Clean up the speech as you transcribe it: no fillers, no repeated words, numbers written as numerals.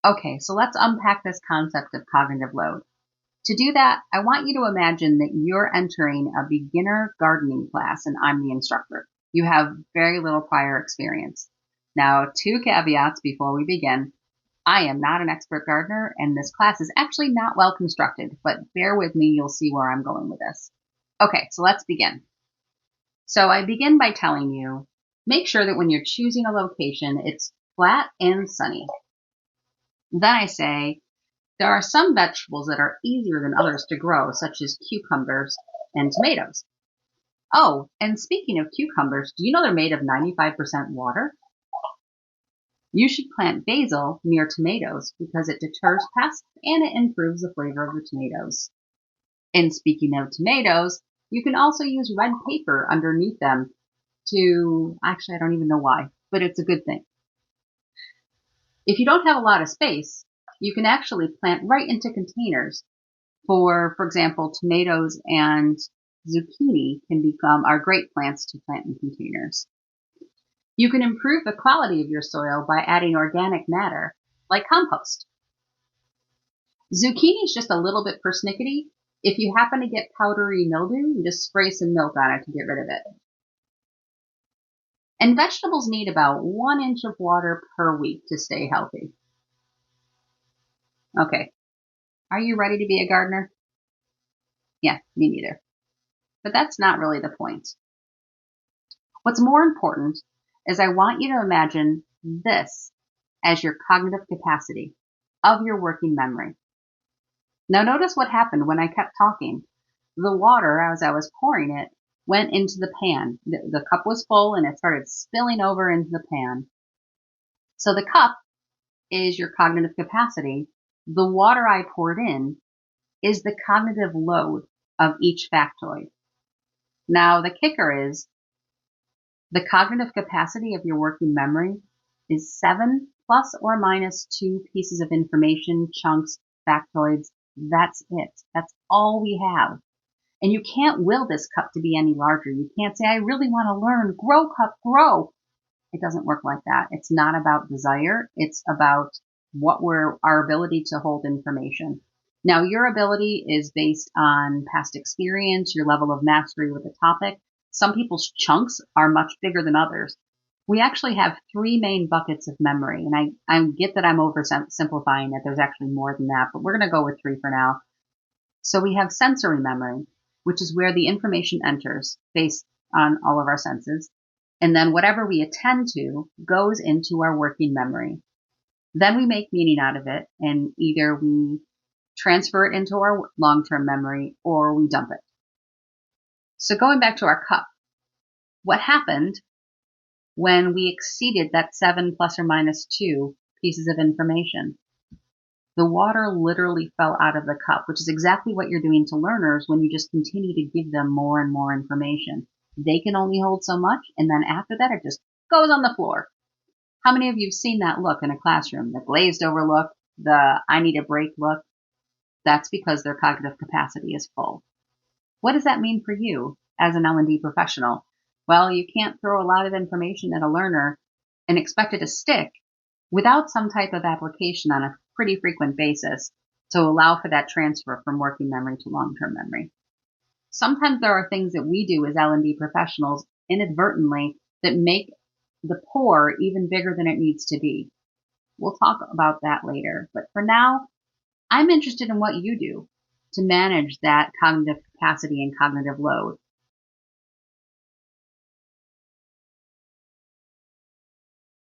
Okay, so let's unpack this concept of cognitive load. To do that, I want you to imagine that you're entering a beginner gardening class and I'm the instructor. You have very little prior experience. Now, two caveats before we begin. I am not an expert gardener and this class is actually not well constructed, but bear with me, you'll see where I'm going with this. Okay, so let's begin. So I begin by telling you, make sure that when you're choosing a location, it's flat and sunny. Then I say, there are some vegetables that are easier than others to grow, such as cucumbers and tomatoes. Oh, and speaking of cucumbers, do you know they're made of 95% water? You should plant basil near tomatoes because it deters pests and it improves the flavor of the tomatoes. And speaking of tomatoes, you can also use red paper underneath them actually, I don't even know why, but it's a good thing. If you don't have a lot of space, you can actually plant right into containers. For example, tomatoes and zucchini are great plants to plant in containers. You can improve the quality of your soil by adding organic matter, like compost. Zucchini is just a little bit persnickety. If you happen to get powdery mildew, you just spray some milk on it to get rid of it. And vegetables need about 1 inch of water per week to stay healthy. Okay, are you ready to be a gardener? Yeah, me neither. But that's not really the point. What's more important is I want you to imagine this as your cognitive capacity of your working memory. Now notice what happened when I kept talking. The water, as I was pouring it, went into the pan. The cup was full and it started spilling over into the pan. So the cup is your cognitive capacity. The water I poured in is the cognitive load of each factoid. Now the kicker is the cognitive capacity of your working memory is 7 plus or minus 2 pieces of information, chunks, factoids. That's it. That's all we have. And you can't will this cup to be any larger. You can't say, I really want to learn. Grow, cup, grow. It doesn't work like that. It's not about desire. It's about our ability to hold information. Now, your ability is based on past experience, your level of mastery with the topic. Some people's chunks are much bigger than others. We actually have 3 main buckets of memory, and I get that I'm oversimplifying it. There's actually more than that, but we're going to go with 3 for now. So we have sensory memory, which is where the information enters based on all of our senses. And then whatever we attend to goes into our working memory. Then we make meaning out of it, and either we transfer it into our long-term memory or we dump it. So going back to our cup, what happened when we exceeded that 7 plus or minus 2 pieces of information? The water literally fell out of the cup, which is exactly what you're doing to learners when you just continue to give them more and more information. They can only hold so much, and then after that, it just goes on the floor. How many of you have seen that look in a classroom? The glazed over look, the I need a break look? That's because their cognitive capacity is full. What does that mean for you as an L&D professional? Well, you can't throw a lot of information at a learner and expect it to stick without some type of application on a pretty frequent basis to allow for that transfer from working memory to long-term memory. Sometimes there are things that we do as L&D professionals inadvertently that make the pour even bigger than it needs to be. We'll talk about that later, but for now, I'm interested in what you do to manage that cognitive capacity and cognitive load.